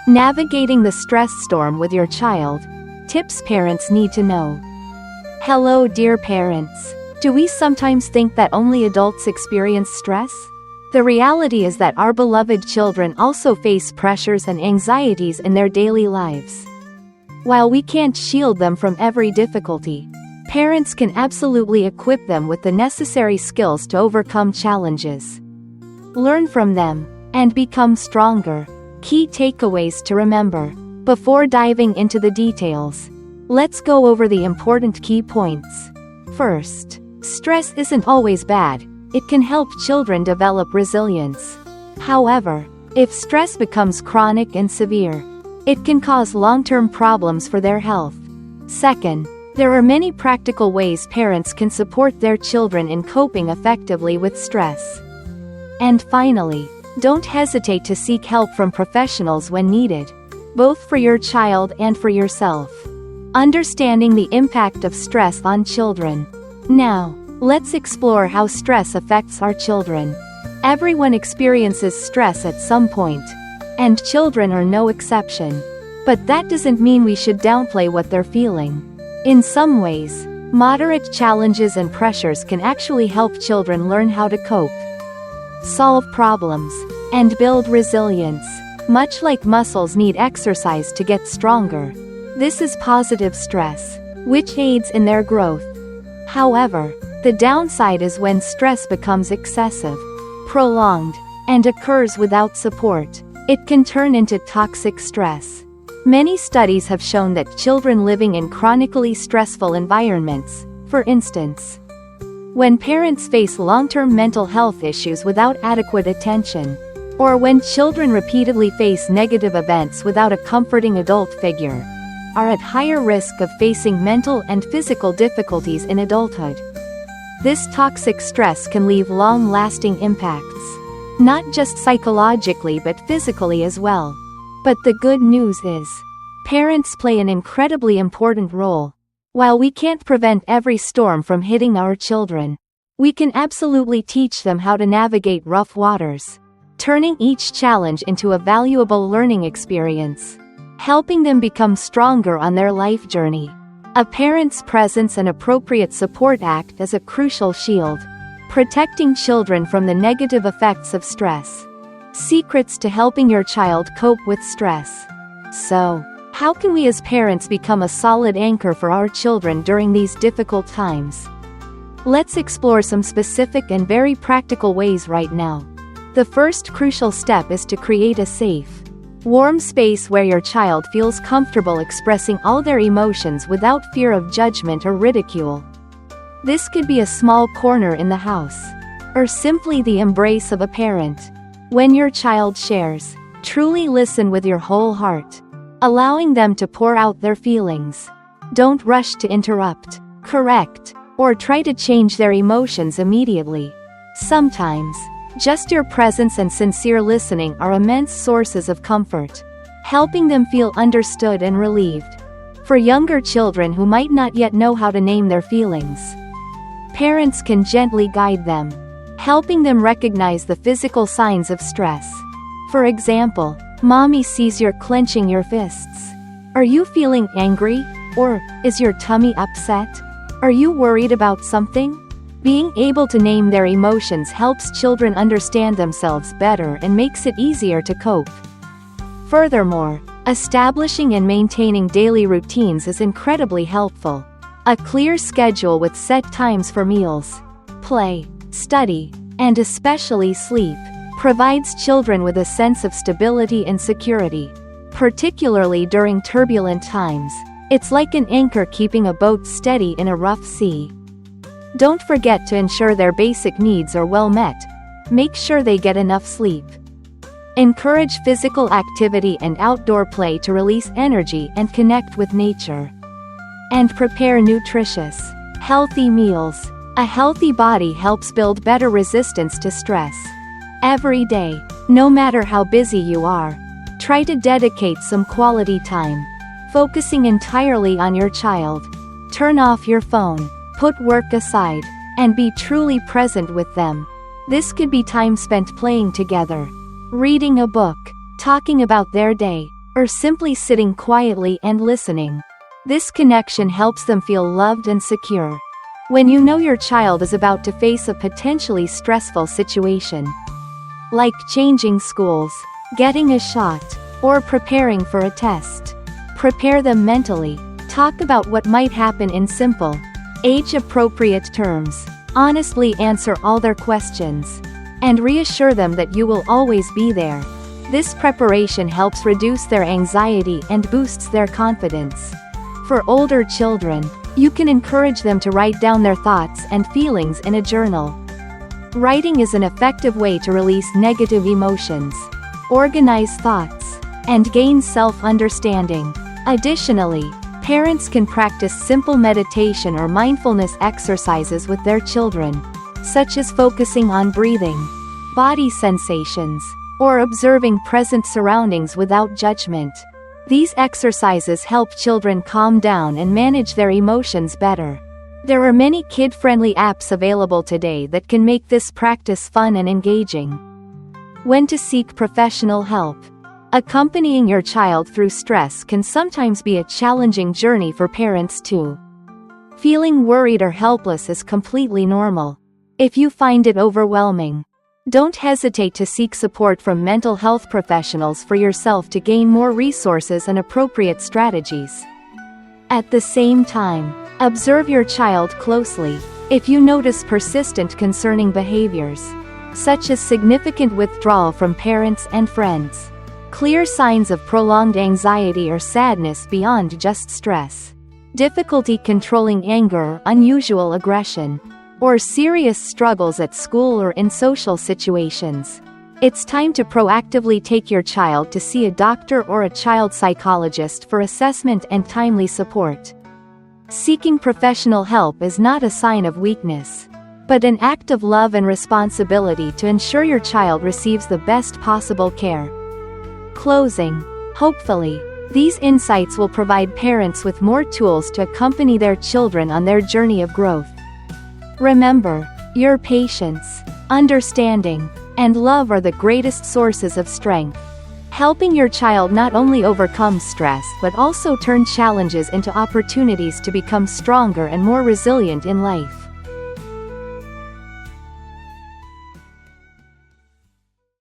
Navigating the stress storm with your child. Tips parents need to know. Hello, dear parents. Do we sometimes think that only adults experience stress? The reality is that our beloved children also face pressures and anxieties in their daily lives. While we can't shield them from every difficulty, parents can absolutely equip them with the necessary skills to overcome challenges. Learn from them, and become stronger. Key takeaways to remember. Before diving into the details, let's go over the important key points. First, stress isn't always bad. It can help children develop resilience. However, if stress becomes chronic and severe, it can cause long-term problems for their health. Second, there are many practical ways parents can support their children in coping effectively with stress. And finally, don't hesitate to seek help from professionals when needed, both for your child and for yourself. Understanding the impact of stress on children. Now, let's explore how stress affects our children. Everyone experiences stress at some point, and children are no exception. But that doesn't mean we should downplay what they're feeling. In some ways, moderate challenges and pressures can actually help children learn how to cope, solve problems, and build resilience. Much like muscles need exercise to get stronger, this is positive stress, which aids in their growth. However, the downside is when stress becomes excessive, prolonged, and occurs without support. It can turn into toxic stress. Many studies have shown that children living in chronically stressful environments, for instance, when parents face long-term mental health issues without adequate attention, or when children repeatedly face negative events without a comforting adult figure, are at higher risk of facing mental and physical difficulties in adulthood. This toxic stress can leave long-lasting impacts, not just psychologically but physically as well. But the good news is, parents play an incredibly important role. While we can't prevent every storm from hitting our children, we can absolutely teach them how to navigate rough waters, turning each challenge into a valuable learning experience, helping them become stronger on their life journey. A parent's presence and appropriate support act as a crucial shield, protecting children from the negative effects of stress. Secrets to helping your child cope with stress. So, how can we as parents become a solid anchor for our children during these difficult times? Let's explore some specific and very practical ways right now. The first crucial step is to create a safe, warm space where your child feels comfortable expressing all their emotions without fear of judgment or ridicule. This could be a small corner in the house, or simply the embrace of a parent. When your child shares, truly listen with your whole heart, allowing them to pour out their feelings. Don't rush to interrupt, correct, or try to change their emotions immediately. Sometimes, just your presence and sincere listening are immense sources of comfort, helping them feel understood and relieved. For younger children who might not yet know how to name their feelings, parents can gently guide them, helping them recognize the physical signs of stress. For example, Mommy sees you're clenching your fists. Are you feeling angry? Or, is your tummy upset? Are you worried about something? Being able to name their emotions helps children understand themselves better and makes it easier to cope. Furthermore, establishing and maintaining daily routines is incredibly helpful. A clear schedule with set times for meals, play, study, and especially sleep, provides children with a sense of stability and security. Particularly during turbulent times, it's like an anchor keeping a boat steady in a rough sea. Don't forget to ensure their basic needs are well met. Make sure they get enough sleep. Encourage physical activity and outdoor play to release energy and connect with nature. And prepare nutritious, healthy meals. A healthy body helps build better resistance to stress. Every day, no matter how busy you are, try to dedicate some quality time, focusing entirely on your child. Turn off your phone, put work aside, and be truly present with them. This could be time spent playing together, reading a book, talking about their day, or simply sitting quietly and listening. This connection helps them feel loved and secure. When you know your child is about to face a potentially stressful situation, like changing schools, getting a shot, or preparing for a test, prepare them mentally. Talk about what might happen in simple, age-appropriate terms. Honestly answer all their questions, and reassure them that you will always be there. This preparation helps reduce their anxiety and boosts their confidence. For older children, you can encourage them to write down their thoughts and feelings in a journal. Writing is an effective way to release negative emotions, organize thoughts, and gain self-understanding. Additionally, parents can practice simple meditation or mindfulness exercises with their children, such as focusing on breathing, body sensations, or observing present surroundings without judgment. These exercises help children calm down and manage their emotions better. There are many kid-friendly apps available today that can make this practice fun and engaging. When to seek professional help. Accompanying your child through stress can sometimes be a challenging journey for parents too. Feeling worried or helpless is completely normal. If you find it overwhelming, don't hesitate to seek support from mental health professionals for yourself to gain more resources and appropriate strategies. At the same time, observe your child closely. If you notice persistent concerning behaviors, such as significant withdrawal from parents and friends, clear signs of prolonged anxiety or sadness beyond just stress, difficulty controlling anger or unusual aggression, or serious struggles at school or in social situations, it's time to proactively take your child to see a doctor or a child psychologist for assessment and timely support. Seeking professional help is not a sign of weakness, but an act of love and responsibility to ensure your child receives the best possible care. Closing. Hopefully, these insights will provide parents with more tools to accompany their children on their journey of growth. Remember, your patience, understanding, and love are the greatest sources of strength, helping your child not only overcome stress but also turn challenges into opportunities to become stronger and more resilient in life.